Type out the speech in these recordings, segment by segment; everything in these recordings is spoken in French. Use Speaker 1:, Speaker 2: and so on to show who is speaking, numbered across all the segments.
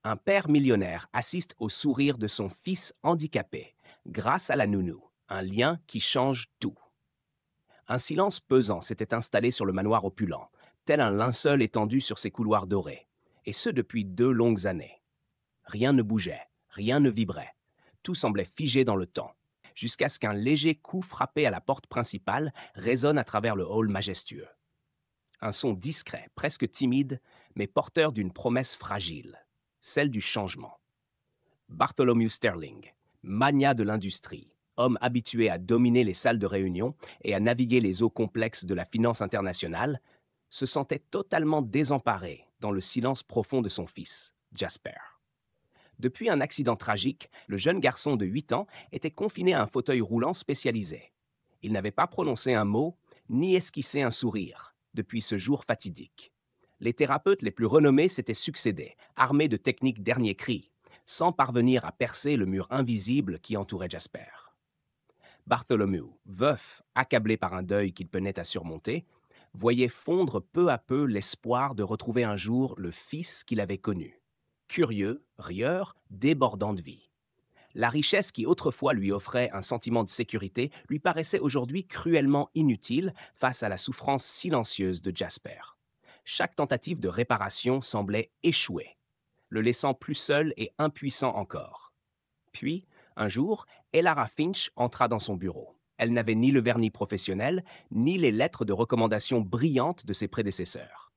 Speaker 1: Un père millionnaire assiste au sourire de son fils handicapé grâce à la nounou, un lien qui change tout. Un silence pesant s'était installé sur le manoir opulent, tel un linceul étendu sur ses couloirs dorés, et ce depuis 2 longues années. Rien ne bougeait, rien ne vibrait, tout semblait figé dans le temps, jusqu'à ce qu'un léger coup frappé à la porte principale résonne à travers le hall majestueux. Un son discret, presque timide, mais porteur d'une promesse fragile, celle du changement. Bartholomew Sterling, magnat de l'industrie, homme habitué à dominer les salles de réunion et à naviguer les eaux complexes de la finance internationale, se sentait totalement désemparé dans le silence profond de son fils, Jasper. Depuis un accident tragique, le jeune garçon de 8 ans était confiné à un fauteuil roulant spécialisé. Il n'avait pas prononcé un mot, ni esquissé un sourire, depuis ce jour fatidique. Les thérapeutes les plus renommés s'étaient succédé, armés de techniques dernier cri, sans parvenir à percer le mur invisible qui entourait Jasper. Bartholomew, veuf, accablé par un deuil qu'il peinait à surmonter, voyait fondre peu à peu l'espoir de retrouver un jour le fils qu'il avait connu. Curieux, rieur, débordant de vie. La richesse qui autrefois lui offrait un sentiment de sécurité lui paraissait aujourd'hui cruellement inutile face à la souffrance silencieuse de Jasper. Chaque tentative de réparation semblait échouer, le laissant plus seul et impuissant encore. Puis, un jour, Elara Finch entra dans son bureau. Elle n'avait ni le vernis professionnel, ni les lettres de recommandation brillantes de ses prédécesseurs.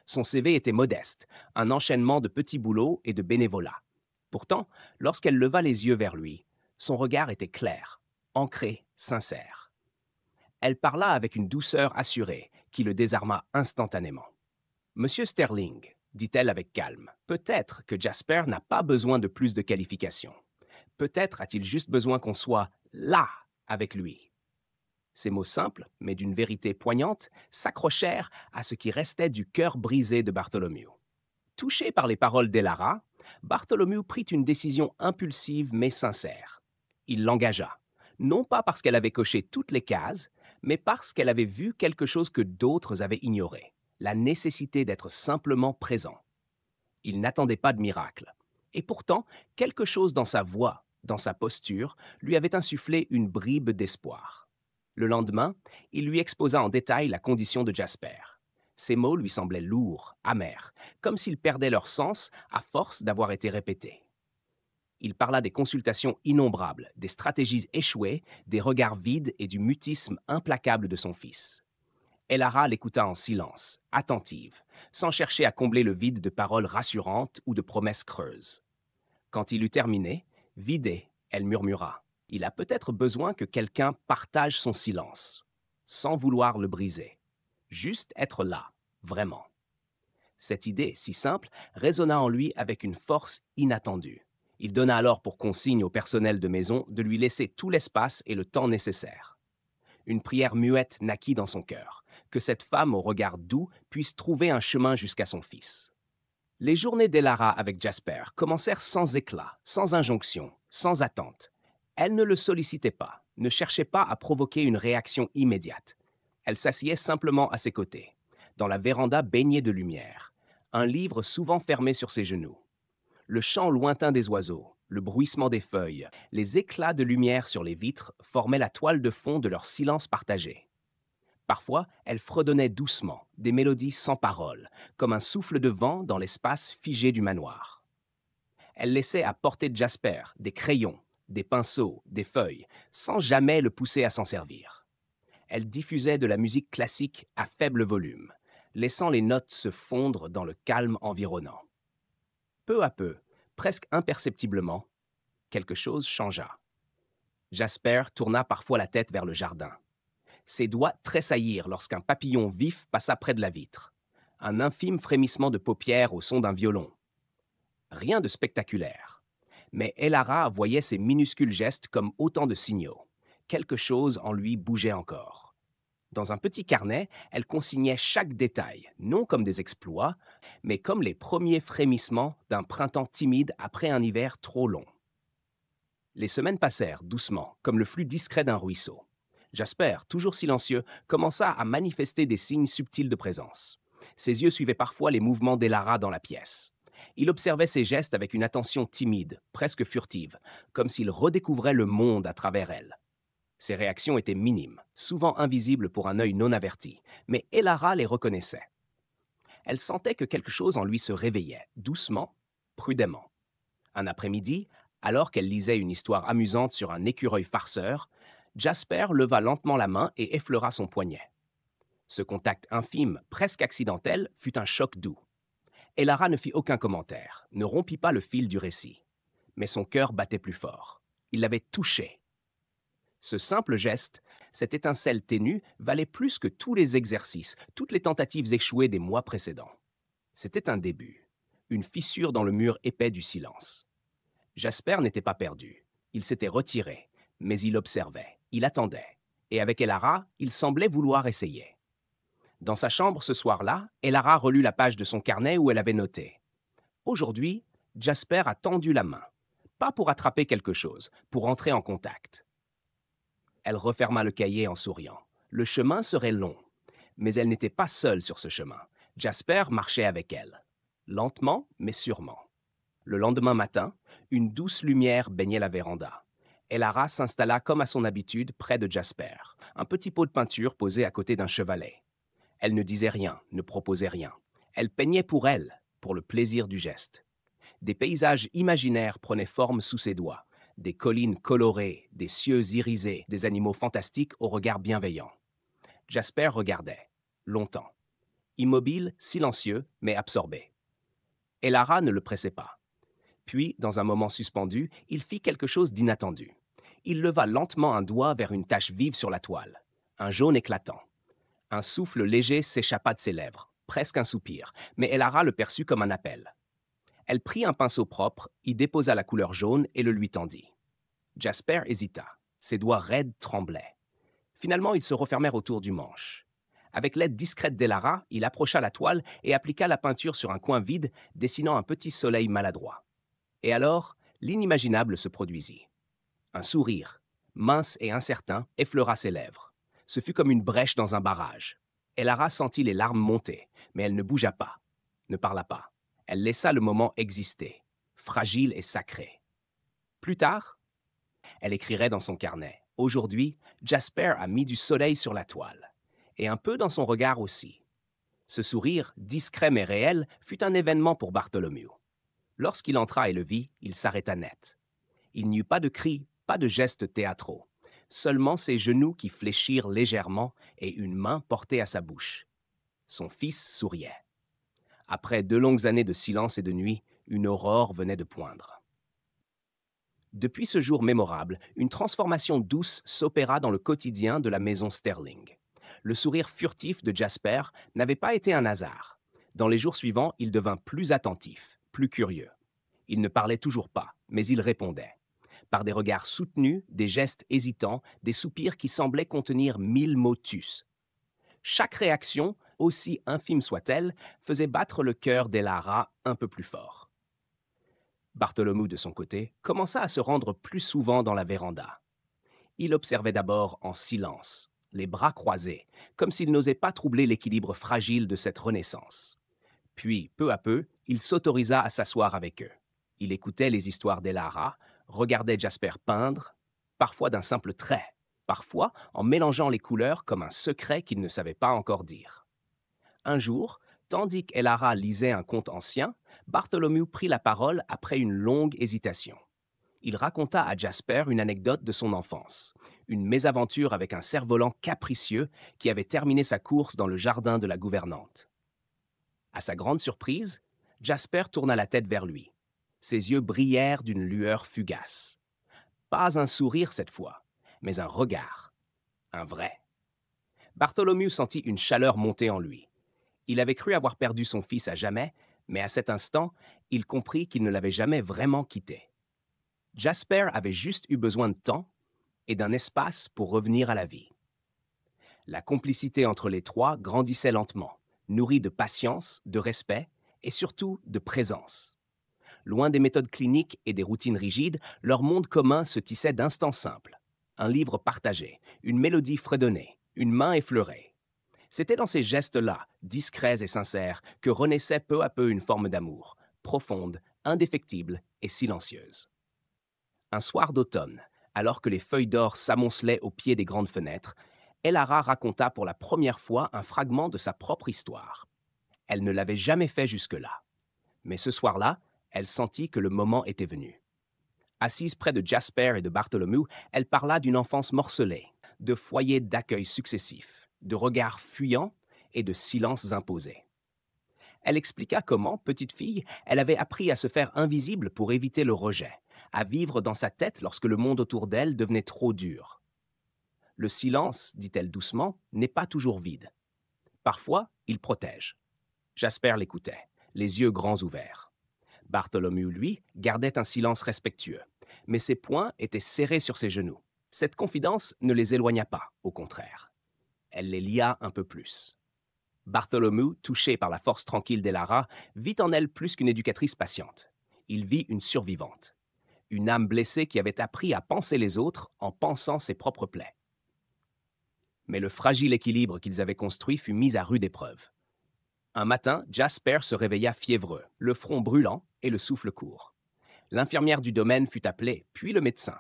Speaker 1: Son CV était modeste, un enchaînement de petits boulots et de bénévolat. Pourtant, lorsqu'elle leva les yeux vers lui, son regard était clair, ancré, sincère. Elle parla avec une douceur assurée qui le désarma instantanément. Monsieur Sterling, dit-elle avec calme, peut-être que Jasper n'a pas besoin de plus de qualifications. Peut-être a-t-il juste besoin qu'on soit là avec lui. Ces mots simples, mais d'une vérité poignante, s'accrochèrent à ce qui restait du cœur brisé de Bartholomew. Touché par les paroles d'Elara, Bartholomew prit une décision impulsive mais sincère. Il l'engagea, non pas parce qu'elle avait coché toutes les cases, mais parce qu'elle avait vu quelque chose que d'autres avaient ignoré, la nécessité d'être simplement présent. Il n'attendait pas de miracle. Et pourtant, quelque chose dans sa voix, dans sa posture, lui avait insufflé une bribe d'espoir. Le lendemain, il lui exposa en détail la condition de Jasper. Ses mots lui semblaient lourds, amers, comme s'ils perdaient leur sens à force d'avoir été répétés. Il parla des consultations innombrables, des stratégies échouées, des regards vides et du mutisme implacable de son fils. Elara l'écouta en silence, attentive, sans chercher à combler le vide de paroles rassurantes ou de promesses creuses. Quand il eut terminé, vidée, elle murmura. Il a peut-être besoin que quelqu'un partage son silence, sans vouloir le briser. Juste être là, vraiment. Cette idée, si simple, résonna en lui avec une force inattendue. Il donna alors pour consigne au personnel de maison de lui laisser tout l'espace et le temps nécessaires. Une prière muette naquit dans son cœur, que cette femme au regard doux puisse trouver un chemin jusqu'à son fils. Les journées d'Elara avec Jasper commencèrent sans éclat, sans injonction, sans attente. Elle ne le sollicitait pas, ne cherchait pas à provoquer une réaction immédiate. Elle s'asseyait simplement à ses côtés, dans la véranda baignée de lumière, un livre souvent fermé sur ses genoux. Le chant lointain des oiseaux, le bruissement des feuilles, les éclats de lumière sur les vitres formaient la toile de fond de leur silence partagé. Parfois, elle fredonnait doucement, des mélodies sans paroles, comme un souffle de vent dans l'espace figé du manoir. Elle laissait à portée de Jasper des crayons, des pinceaux, des feuilles, sans jamais le pousser à s'en servir. Elle diffusait de la musique classique à faible volume, laissant les notes se fondre dans le calme environnant. Peu à peu, presque imperceptiblement, quelque chose changea. Jasper tourna parfois la tête vers le jardin. Ses doigts tressaillirent lorsqu'un papillon vif passa près de la vitre. Un infime frémissement de paupières au son d'un violon. Rien de spectaculaire. Mais Elara voyait ces minuscules gestes comme autant de signaux. Quelque chose en lui bougeait encore. Dans un petit carnet, elle consignait chaque détail, non comme des exploits, mais comme les premiers frémissements d'un printemps timide après un hiver trop long. Les semaines passèrent doucement, comme le flux discret d'un ruisseau. Jasper, toujours silencieux, commença à manifester des signes subtils de présence. Ses yeux suivaient parfois les mouvements d'Elara dans la pièce. Il observait ses gestes avec une attention timide, presque furtive, comme s'il redécouvrait le monde à travers elle. Ses réactions étaient minimes, souvent invisibles pour un œil non averti, mais Elara les reconnaissait. Elle sentait que quelque chose en lui se réveillait, doucement, prudemment. Un après-midi, alors qu'elle lisait une histoire amusante sur un écureuil farceur, Jasper leva lentement la main et effleura son poignet. Ce contact infime, presque accidentel, fut un choc doux. Elara ne fit aucun commentaire, ne rompit pas le fil du récit. Mais son cœur battait plus fort. Il l'avait touché. Ce simple geste, cette étincelle ténue, valait plus que tous les exercices, toutes les tentatives échouées des mois précédents. C'était un début, une fissure dans le mur épais du silence. Jasper n'était pas perdu. Il s'était retiré, mais il observait, il attendait. Et avec Elara, il semblait vouloir essayer. Dans sa chambre ce soir-là, Elara relut la page de son carnet où elle avait noté. Aujourd'hui, Jasper a tendu la main. Pas pour attraper quelque chose, pour entrer en contact. Elle referma le cahier en souriant. Le chemin serait long. Mais elle n'était pas seule sur ce chemin. Jasper marchait avec elle. Lentement, mais sûrement. Le lendemain matin, une douce lumière baignait la véranda. Elara s'installa comme à son habitude près de Jasper, un petit pot de peinture posé à côté d'un chevalet. Elle ne disait rien, ne proposait rien. Elle peignait pour elle, pour le plaisir du geste. Des paysages imaginaires prenaient forme sous ses doigts, des collines colorées, des cieux irisés, des animaux fantastiques au regard bienveillant. Jasper regardait, longtemps. Immobile, silencieux, mais absorbé. Elara ne le pressait pas. Puis, dans un moment suspendu, il fit quelque chose d'inattendu. Il leva lentement un doigt vers une tache vive sur la toile, un jaune éclatant. Un souffle léger s'échappa de ses lèvres, presque un soupir, mais Elara le perçut comme un appel. Elle prit un pinceau propre, y déposa la couleur jaune et le lui tendit. Jasper hésita. Ses doigts raides tremblaient. Finalement, ils se refermèrent autour du manche. Avec l'aide discrète d'Elara, il approcha la toile et appliqua la peinture sur un coin vide, dessinant un petit soleil maladroit. Et alors, l'inimaginable se produisit. Un sourire, mince et incertain, effleura ses lèvres. Ce fut comme une brèche dans un barrage. Elara sentit les larmes monter, mais elle ne bougea pas, ne parla pas. Elle laissa le moment exister, fragile et sacré. Plus tard, elle écrirait dans son carnet. Aujourd'hui, Jasper a mis du soleil sur la toile. Et un peu dans son regard aussi. Ce sourire, discret mais réel, fut un événement pour Bartholomew. Lorsqu'il entra et le vit, il s'arrêta net. Il n'y eut pas de cris, pas de gestes théâtraux. Seulement ses genoux qui fléchirent légèrement et une main portée à sa bouche. Son fils souriait. Après 2 longues années de silence et de nuit, une aurore venait de poindre. Depuis ce jour mémorable, une transformation douce s'opéra dans le quotidien de la maison Sterling. Le sourire furtif de Jasper n'avait pas été un hasard. Dans les jours suivants, il devint plus attentif, plus curieux. Il ne parlait toujours pas, mais il répondait. Par des regards soutenus, des gestes hésitants, des soupirs qui semblaient contenir 1000 motus. Chaque réaction, aussi infime soit-elle, faisait battre le cœur d'Elara un peu plus fort. Bartholomew, de son côté, commença à se rendre plus souvent dans la véranda. Il observait d'abord en silence, les bras croisés, comme s'il n'osait pas troubler l'équilibre fragile de cette renaissance. Puis, peu à peu, il s'autorisa à s'asseoir avec eux. Il écoutait les histoires d'Elara, regardait Jasper peindre, parfois d'un simple trait, parfois en mélangeant les couleurs comme un secret qu'il ne savait pas encore dire. Un jour, tandis qu'Elara lisait un conte ancien, Bartholomew prit la parole après une longue hésitation. Il raconta à Jasper une anecdote de son enfance, une mésaventure avec un cerf-volant capricieux qui avait terminé sa course dans le jardin de la gouvernante. À sa grande surprise, Jasper tourna la tête vers lui. Ses yeux brillèrent d'une lueur fugace. Pas un sourire cette fois, mais un regard, un vrai. Bartholomew sentit une chaleur monter en lui. Il avait cru avoir perdu son fils à jamais, mais à cet instant, il comprit qu'il ne l'avait jamais vraiment quitté. Jasper avait juste eu besoin de temps et d'un espace pour revenir à la vie. La complicité entre les trois grandissait lentement, nourrie de patience, de respect et surtout de présence. Loin des méthodes cliniques et des routines rigides, leur monde commun se tissait d'instants simples. Un livre partagé, une mélodie fredonnée, une main effleurée. C'était dans ces gestes-là, discrets et sincères, que renaissait peu à peu une forme d'amour, profonde, indéfectible et silencieuse. Un soir d'automne, alors que les feuilles d'or s'amoncelaient au pied des grandes fenêtres, Elara raconta pour la première fois un fragment de sa propre histoire. Elle ne l'avait jamais fait jusque-là. Mais ce soir-là, elle sentit que le moment était venu. Assise près de Jasper et de Bartholomew, elle parla d'une enfance morcelée, de foyers d'accueil successifs, de regards fuyants et de silences imposés. Elle expliqua comment, petite fille, elle avait appris à se faire invisible pour éviter le rejet, à vivre dans sa tête lorsque le monde autour d'elle devenait trop dur. Le silence, dit-elle doucement, n'est pas toujours vide. Parfois, il protège. Jasper l'écoutait, les yeux grands ouverts. Bartholomew, lui, gardait un silence respectueux, mais ses poings étaient serrés sur ses genoux. Cette confidence ne les éloigna pas, au contraire. Elle les lia un peu plus. Bartholomew, touché par la force tranquille d'Elara, vit en elle plus qu'une éducatrice patiente. Il vit une survivante, une âme blessée qui avait appris à penser les autres en pensant ses propres plaies. Mais le fragile équilibre qu'ils avaient construit fut mis à rude épreuve. Un matin, Jasper se réveilla fiévreux, le front brûlant et le souffle court. L'infirmière du domaine fut appelée, puis le médecin.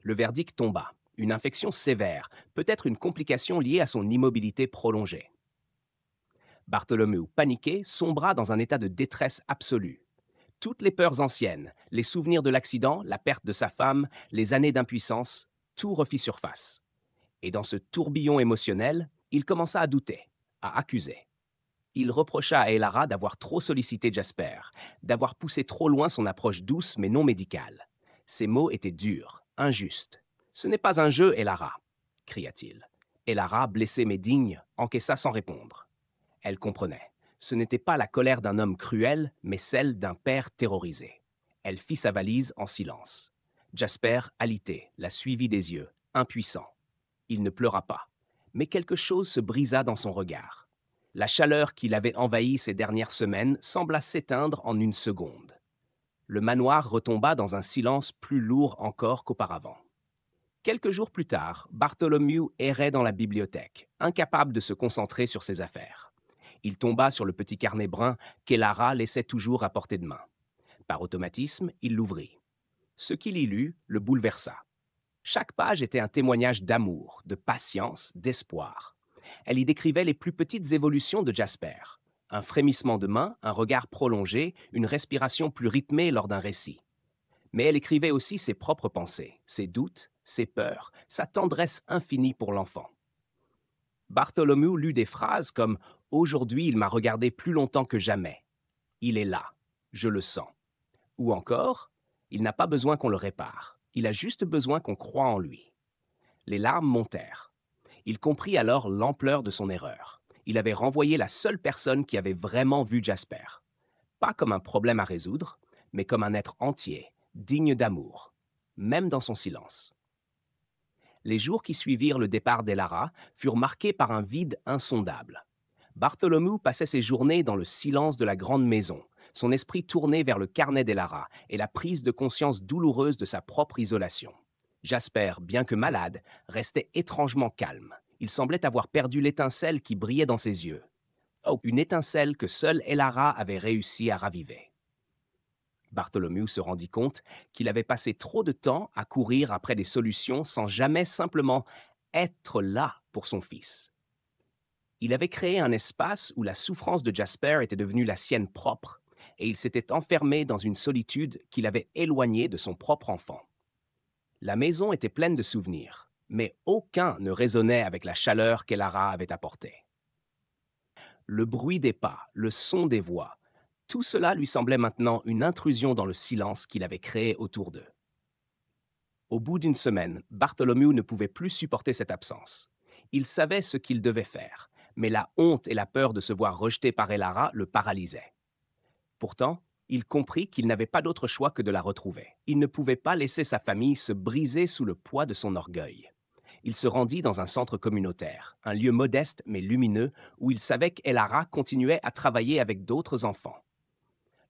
Speaker 1: Le verdict tomba, une infection sévère, peut-être une complication liée à son immobilité prolongée. Bartholomew, paniqué, sombra dans un état de détresse absolue. Toutes les peurs anciennes, les souvenirs de l'accident, la perte de sa femme, les années d'impuissance, tout refit surface. Et dans ce tourbillon émotionnel, il commença à douter, à accuser. Il reprocha à Elara d'avoir trop sollicité Jasper, d'avoir poussé trop loin son approche douce mais non médicale. Ses mots étaient durs, injustes. « Ce n'est pas un jeu, Elara !» cria-t-il. Elara, blessée mais digne, encaissa sans répondre. Elle comprenait. Ce n'était pas la colère d'un homme cruel, mais celle d'un père terrorisé. Elle fit sa valise en silence. Jasper, alité, la suivit des yeux, impuissant. Il ne pleura pas, mais quelque chose se brisa dans son regard. La chaleur qui l'avait envahi ces dernières semaines sembla s'éteindre en une seconde. Le manoir retomba dans un silence plus lourd encore qu'auparavant. Quelques jours plus tard, Bartholomew errait dans la bibliothèque, incapable de se concentrer sur ses affaires. Il tomba sur le petit carnet brun qu'Elara laissait toujours à portée de main. Par automatisme, il l'ouvrit. Ce qu'il y lut le bouleversa. Chaque page était un témoignage d'amour, de patience, d'espoir. Elle y décrivait les plus petites évolutions de Jasper. Un frémissement de main, un regard prolongé, une respiration plus rythmée lors d'un récit. Mais elle écrivait aussi ses propres pensées, ses doutes, ses peurs, sa tendresse infinie pour l'enfant. Bartholomew lut des phrases comme « Aujourd'hui, il m'a regardé plus longtemps que jamais. Il est là. Je le sens. » Ou encore « Il n'a pas besoin qu'on le répare. Il a juste besoin qu'on croie en lui. » Les larmes montèrent. Il comprit alors l'ampleur de son erreur. Il avait renvoyé la seule personne qui avait vraiment vu Jasper. Pas comme un problème à résoudre, mais comme un être entier, digne d'amour, même dans son silence. Les jours qui suivirent le départ d'Elara furent marqués par un vide insondable. Bartholomew passait ses journées dans le silence de la grande maison, son esprit tourné vers le carnet d'Elara et la prise de conscience douloureuse de sa propre isolation. Jasper, bien que malade, restait étrangement calme. Il semblait avoir perdu l'étincelle qui brillait dans ses yeux. Oh, une étincelle que seule Elara avait réussi à raviver. Bartholomew se rendit compte qu'il avait passé trop de temps à courir après des solutions sans jamais simplement être là pour son fils. Il avait créé un espace où la souffrance de Jasper était devenue la sienne propre, et il s'était enfermé dans une solitude qui l'avait éloigné de son propre enfant. La maison était pleine de souvenirs, mais aucun ne résonnait avec la chaleur qu'Elara avait apportée. Le bruit des pas, le son des voix, tout cela lui semblait maintenant une intrusion dans le silence qu'il avait créé autour d'eux. Au bout d'une semaine, Bartholomew ne pouvait plus supporter cette absence. Il savait ce qu'il devait faire, mais la honte et la peur de se voir rejeté par Elara le paralysaient. Pourtant, il comprit qu'il n'avait pas d'autre choix que de la retrouver. Il ne pouvait pas laisser sa famille se briser sous le poids de son orgueil. Il se rendit dans un centre communautaire, un lieu modeste mais lumineux où il savait qu'Elara continuait à travailler avec d'autres enfants.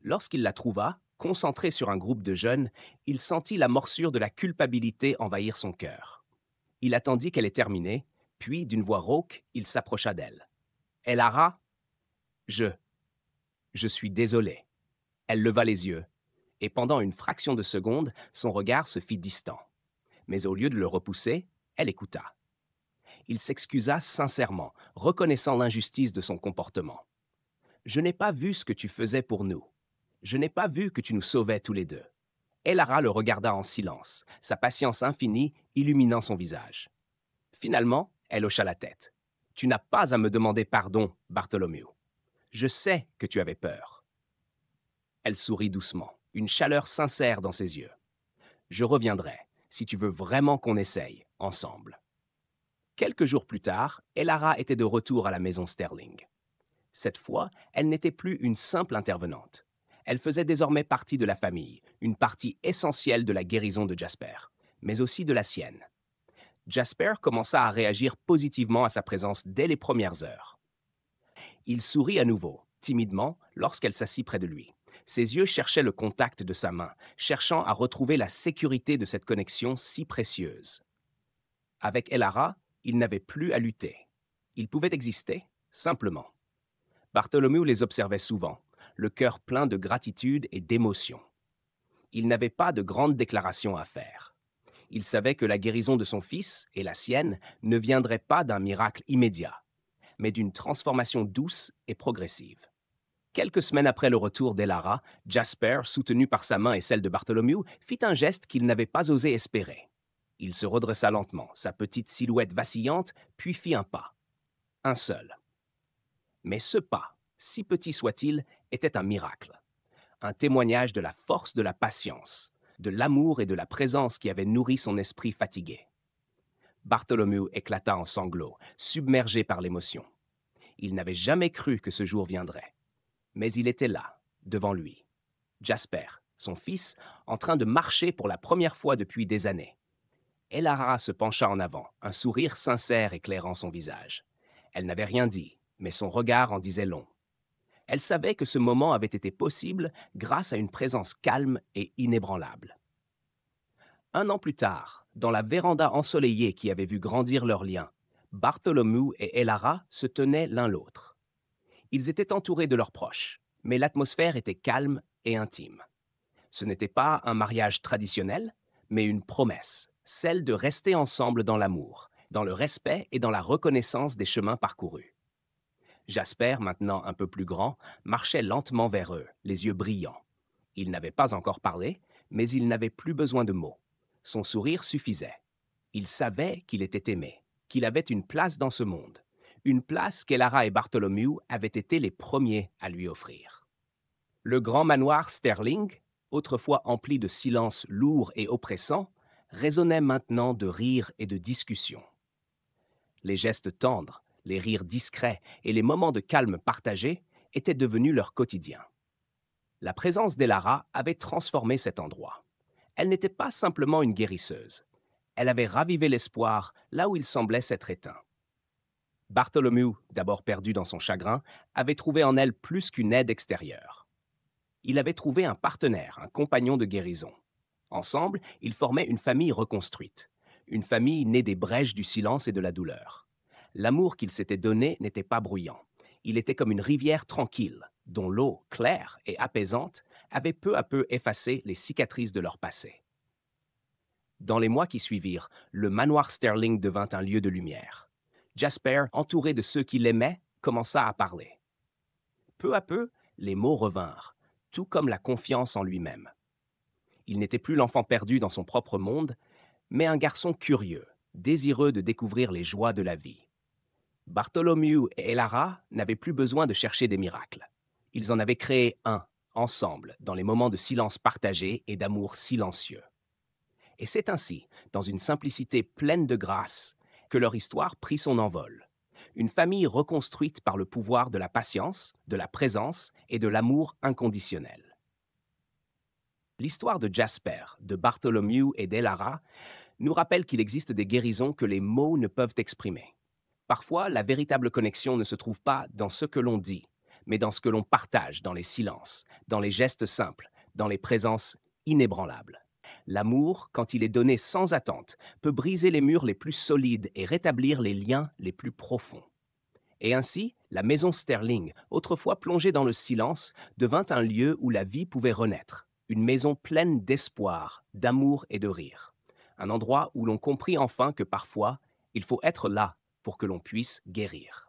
Speaker 1: Lorsqu'il la trouva, concentrée sur un groupe de jeunes, il sentit la morsure de la culpabilité envahir son cœur. Il attendit qu'elle ait terminé, puis, d'une voix rauque, il s'approcha d'elle. « Elara, je suis désolé. » Elle leva les yeux, et pendant une fraction de seconde, son regard se fit distant. Mais au lieu de le repousser, elle écouta. Il s'excusa sincèrement, reconnaissant l'injustice de son comportement. Je n'ai pas vu ce que tu faisais pour nous. Je n'ai pas vu que tu nous sauvais tous les deux. Elara le regarda en silence, sa patience infinie illuminant son visage. Finalement, elle hocha la tête. Tu n'as pas à me demander pardon, Bartholomew. Je sais que tu avais peur. Elle sourit doucement, une chaleur sincère dans ses yeux. Je reviendrai, si tu veux vraiment qu'on essaye, ensemble. Quelques jours plus tard, Elara était de retour à la maison Sterling. Cette fois, elle n'était plus une simple intervenante. Elle faisait désormais partie de la famille, une partie essentielle de la guérison de Jasper, mais aussi de la sienne. Jasper commença à réagir positivement à sa présence dès les premières heures. Il sourit à nouveau, timidement, lorsqu'elle s'assit près de lui. Ses yeux cherchaient le contact de sa main, cherchant à retrouver la sécurité de cette connexion si précieuse. Avec Elara, il n'avait plus à lutter. Il pouvait exister, simplement. Bartholomew les observait souvent, le cœur plein de gratitude et d'émotion. Il n'avait pas de grandes déclarations à faire. Il savait que la guérison de son fils et la sienne ne viendraient pas d'un miracle immédiat, mais d'une transformation douce et progressive. Quelques semaines après le retour d'Elara, Jasper, soutenu par sa main et celle de Bartholomew, fit un geste qu'il n'avait pas osé espérer. Il se redressa lentement, sa petite silhouette vacillante, puis fit un pas. Un seul. Mais ce pas, si petit soit-il, était un miracle. Un témoignage de la force de la patience, de l'amour et de la présence qui avaient nourri son esprit fatigué. Bartholomew éclata en sanglots, submergé par l'émotion. Il n'avait jamais cru que ce jour viendrait. Mais il était là, devant lui. Jasper, son fils, en train de marcher pour la première fois depuis des années. Elara se pencha en avant, un sourire sincère éclairant son visage. Elle n'avait rien dit, mais son regard en disait long. Elle savait que ce moment avait été possible grâce à une présence calme et inébranlable. Un an plus tard, dans la véranda ensoleillée qui avait vu grandir leur lien, Bartholomew et Elara se tenaient l'un l'autre. Ils étaient entourés de leurs proches, mais l'atmosphère était calme et intime. Ce n'était pas un mariage traditionnel, mais une promesse, celle de rester ensemble dans l'amour, dans le respect et dans la reconnaissance des chemins parcourus. Jasper, maintenant un peu plus grand, marchait lentement vers eux, les yeux brillants. Il n'avait pas encore parlé, mais il n'avait plus besoin de mots. Son sourire suffisait. Il savait qu'il était aimé, qu'il avait une place dans ce monde, une place qu'Elara et Bartholomew avaient été les premiers à lui offrir. Le grand manoir Sterling, autrefois empli de silence lourd et oppressant, résonnait maintenant de rires et de discussions. Les gestes tendres, les rires discrets et les moments de calme partagés étaient devenus leur quotidien. La présence d'Elara avait transformé cet endroit. Elle n'était pas simplement une guérisseuse. Elle avait ravivé l'espoir là où il semblait s'être éteint. Bartholomew, d'abord perdu dans son chagrin, avait trouvé en elle plus qu'une aide extérieure. Il avait trouvé un partenaire, un compagnon de guérison. Ensemble, ils formaient une famille reconstruite, une famille née des brèches du silence et de la douleur. L'amour qu'ils s'étaient donné n'était pas bruyant. Il était comme une rivière tranquille, dont l'eau, claire et apaisante, avait peu à peu effacé les cicatrices de leur passé. Dans les mois qui suivirent, le manoir Sterling devint un lieu de lumière. Jasper, entouré de ceux qui l'aimaient, commença à parler. Peu à peu, les mots revinrent, tout comme la confiance en lui-même. Il n'était plus l'enfant perdu dans son propre monde, mais un garçon curieux, désireux de découvrir les joies de la vie. Bartholomew et Elara n'avaient plus besoin de chercher des miracles. Ils en avaient créé un, ensemble, dans les moments de silence partagé et d'amour silencieux. Et c'est ainsi, dans une simplicité pleine de grâce, que leur histoire prit son envol. Une famille reconstruite par le pouvoir de la patience, de la présence et de l'amour inconditionnel. L'histoire de Jasper, de Bartholomew et d'Elara nous rappelle qu'il existe des guérisons que les mots ne peuvent exprimer. Parfois, la véritable connexion ne se trouve pas dans ce que l'on dit, mais dans ce que l'on partage, dans les silences, dans les gestes simples, dans les présences inébranlables. L'amour, quand il est donné sans attente, peut briser les murs les plus solides et rétablir les liens les plus profonds. Et ainsi, La maison Sterling, autrefois plongée dans le silence, devint un lieu où la vie pouvait renaître. Une maison pleine d'espoir, d'amour et de rire. Un endroit où l'on comprit enfin que parfois, il faut être là pour que l'on puisse guérir.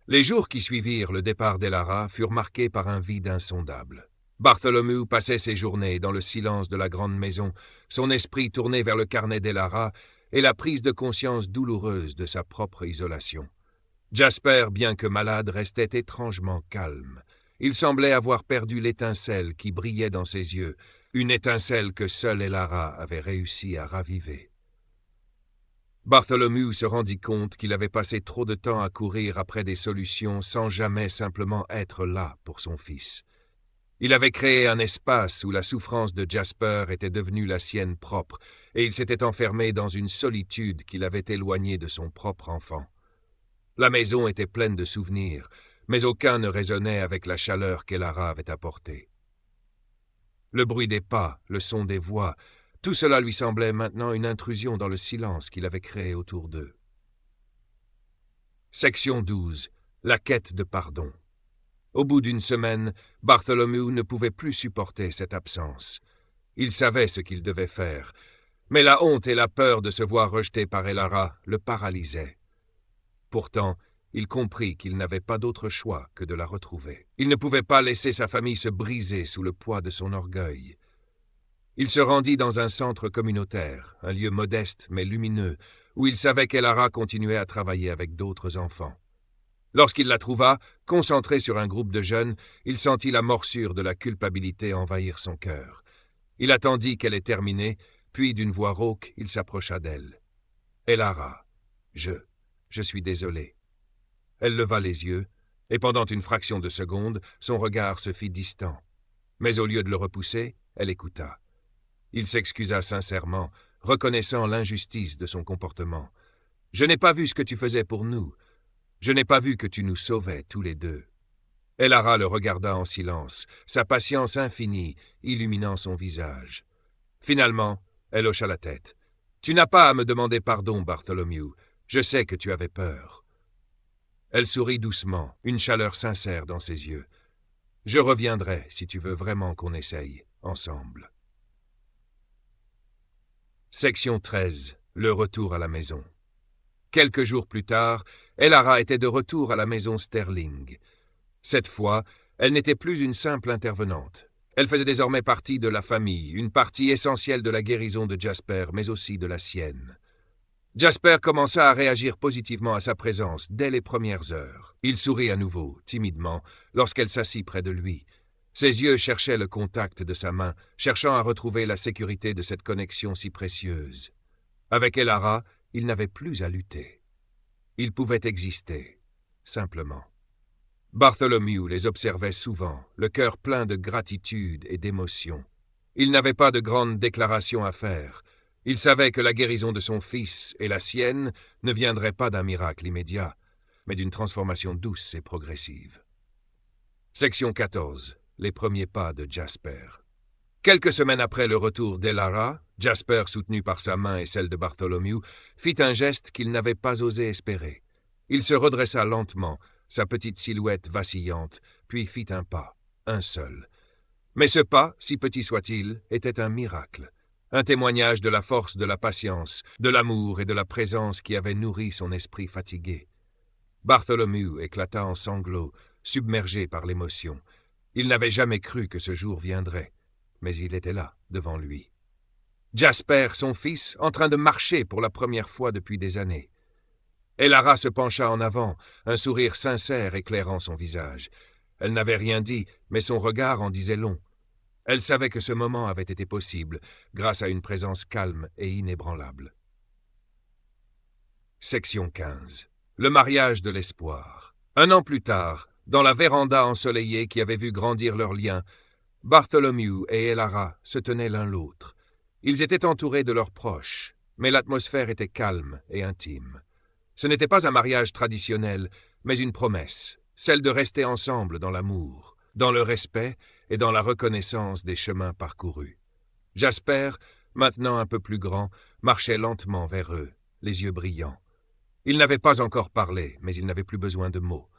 Speaker 2: Les jours qui suivirent le départ d'Elara furent marqués par un vide insondable. Bartholomew passait ses journées dans le silence de la grande maison, son esprit tourné vers le carnet d'Elara et la prise de conscience douloureuse de sa propre isolation. Jasper, bien que malade, restait étrangement calme. Il semblait avoir perdu l'étincelle qui brillait dans ses yeux, une étincelle que seule Elara avait réussi à raviver. Bartholomew se rendit compte qu'il avait passé trop de temps à courir après des solutions sans jamais simplement être là pour son fils. Il avait créé un espace où la souffrance de Jasper était devenue la sienne propre, et il s'était enfermé dans une solitude qui l'avait éloigné de son propre enfant. La maison était pleine de souvenirs, mais aucun ne résonnait avec la chaleur qu'Elara avait apportée. Le bruit des pas, le son des voix, tout cela lui semblait maintenant une intrusion dans le silence qu'il avait créé autour d'eux. Section 12. La quête de pardon. Au bout d'une semaine, Bartholomew ne pouvait plus supporter cette absence. Il savait ce qu'il devait faire, mais la honte et la peur de se voir rejeté par Elara le paralysaient. Pourtant, il comprit qu'il n'avait pas d'autre choix que de la retrouver. Il ne pouvait pas laisser sa famille se briser sous le poids de son orgueil. Il se rendit dans un centre communautaire, un lieu modeste mais lumineux, où il savait qu'Elara continuait à travailler avec d'autres enfants. Lorsqu'il la trouva, concentrée sur un groupe de jeunes, il sentit la morsure de la culpabilité envahir son cœur. Il attendit qu'elle ait terminé, puis d'une voix rauque, il s'approcha d'elle. « Elara, je suis désolé. » Elle leva les yeux, et pendant une fraction de seconde, son regard se fit distant. Mais au lieu de le repousser, elle écouta. Il s'excusa sincèrement, reconnaissant l'injustice de son comportement. « Je n'ai pas vu ce que tu faisais pour nous. Je n'ai pas vu que tu nous sauvais tous les deux. » Elara le regarda en silence, sa patience infinie illuminant son visage. Finalement, elle hocha la tête. « Tu n'as pas à me demander pardon, Bartholomew. Je sais que tu avais peur. » Elle sourit doucement, une chaleur sincère dans ses yeux. « Je reviendrai si tu veux vraiment qu'on essaye, ensemble. » Section 13. Le retour à la maison. Quelques jours plus tard, Elara était de retour à la maison Sterling. Cette fois, elle n'était plus une simple intervenante. Elle faisait désormais partie de la famille, une partie essentielle de la guérison de Jasper, mais aussi de la sienne. Jasper commença à réagir positivement à sa présence dès les premières heures. Il sourit à nouveau, timidement, lorsqu'elle s'assit près de lui. Ses yeux cherchaient le contact de sa main, cherchant à retrouver la sécurité de cette connexion si précieuse. Avec Elara, il n'avait plus à lutter. Il pouvait exister, simplement. Bartholomew les observait souvent, le cœur plein de gratitude et d'émotion. Il n'avait pas de grandes déclarations à faire. Il savait que la guérison de son fils et la sienne ne viendraient pas d'un miracle immédiat, mais d'une transformation douce et progressive. Section 14. Les premiers pas de Jasper. Quelques semaines après le retour d'Elara, Jasper, soutenu par sa main et celle de Bartholomew, fit un geste qu'il n'avait pas osé espérer. Il se redressa lentement, sa petite silhouette vacillante, puis fit un pas, un seul. Mais ce pas, si petit soit-il, était un miracle, un témoignage de la force de la patience, de l'amour et de la présence qui avait nourri son esprit fatigué. Bartholomew éclata en sanglots, submergé par l'émotion. Il n'avait jamais cru que ce jour viendrait, mais il était là, devant lui. Jasper, son fils, en train de marcher pour la première fois depuis des années. Elara se pencha en avant, un sourire sincère éclairant son visage. Elle n'avait rien dit, mais son regard en disait long. Elle savait que ce moment avait été possible, grâce à une présence calme et inébranlable. Section 15. Le mariage de l'espoir. 1 an plus tard, dans la véranda ensoleillée qui avait vu grandir leur lien, Bartholomew et Elara se tenaient l'un l'autre. Ils étaient entourés de leurs proches, mais l'atmosphère était calme et intime. Ce n'était pas un mariage traditionnel, mais une promesse, celle de rester ensemble dans l'amour, dans le respect et dans la reconnaissance des chemins parcourus. Jasper, maintenant un peu plus grand, marchait lentement vers eux, les yeux brillants. Il n'avait pas encore parlé, mais il n'avait plus besoin de mots.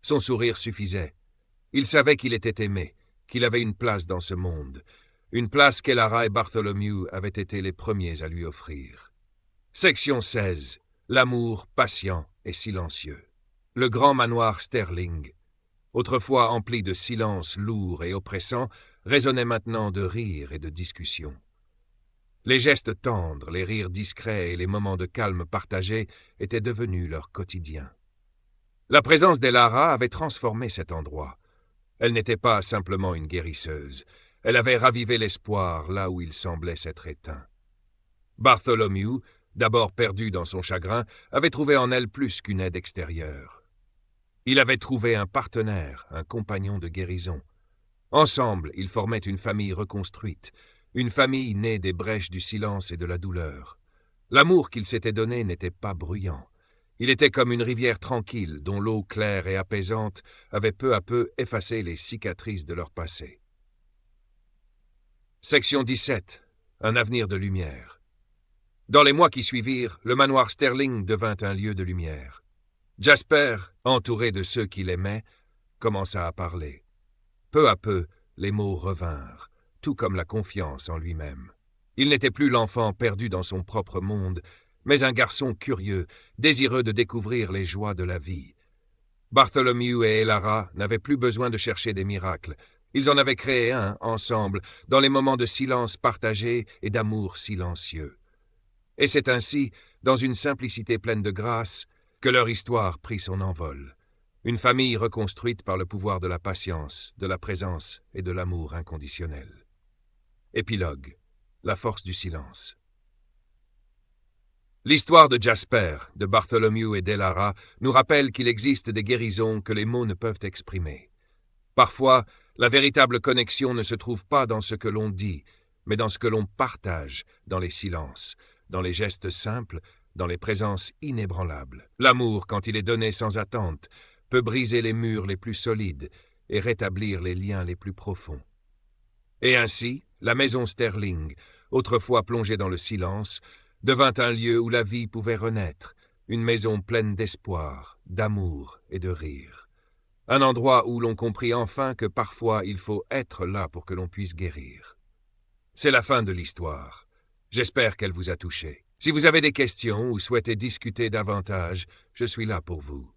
Speaker 2: Son sourire suffisait. Il savait qu'il était aimé, qu'il avait une place dans ce monde, une place qu'Elara et Bartholomew avaient été les premiers à lui offrir. Section 16. L'amour patient et silencieux. Le grand manoir Sterling, autrefois empli de silence lourd et oppressant, résonnait maintenant de rires et de discussions. Les gestes tendres, les rires discrets et les moments de calme partagés étaient devenus leur quotidien. La présence d'Elara avait transformé cet endroit. Elle n'était pas simplement une guérisseuse. Elle avait ravivé l'espoir là où il semblait s'être éteint. Bartholomew, d'abord perdu dans son chagrin, avait trouvé en elle plus qu'une aide extérieure. Il avait trouvé un partenaire, un compagnon de guérison. Ensemble, ils formaient une famille reconstruite, une famille née des brèches du silence et de la douleur. L'amour qu'ils s'étaient donné n'était pas bruyant. Il était comme une rivière tranquille dont l'eau claire et apaisante avait peu à peu effacé les cicatrices de leur passé. Section 17. Un avenir de lumière. Dans les mois qui suivirent, le manoir Sterling devint un lieu de lumière. Jasper, entouré de ceux qu'il aimait, commença à parler. Peu à peu, les mots revinrent, tout comme la confiance en lui-même. Il n'était plus l'enfant perdu dans son propre monde, mais un garçon curieux, désireux de découvrir les joies de la vie. Bartholomew et Elara n'avaient plus besoin de chercher des miracles. Ils en avaient créé un, ensemble, dans les moments de silence partagé et d'amour silencieux. Et c'est ainsi, dans une simplicité pleine de grâce, que leur histoire prit son envol. Une famille reconstruite par le pouvoir de la patience, de la présence et de l'amour inconditionnel. Épilogue. La force du silence. L'histoire de Jasper, de Bartholomew et d'Elara nous rappelle qu'il existe des guérisons que les mots ne peuvent exprimer. Parfois, la véritable connexion ne se trouve pas dans ce que l'on dit, mais dans ce que l'on partage, dans les silences, dans les gestes simples, dans les présences inébranlables. L'amour, quand il est donné sans attente, peut briser les murs les plus solides et rétablir les liens les plus profonds. Et ainsi, la maison Sterling, autrefois plongée dans le silence, devint un lieu où la vie pouvait renaître, une maison pleine d'espoir, d'amour et de rire. Un endroit où l'on comprit enfin que parfois il faut être là pour que l'on puisse guérir. C'est la fin de l'histoire. J'espère qu'elle vous a touché. Si vous avez des questions ou souhaitez discuter davantage, je suis là pour vous.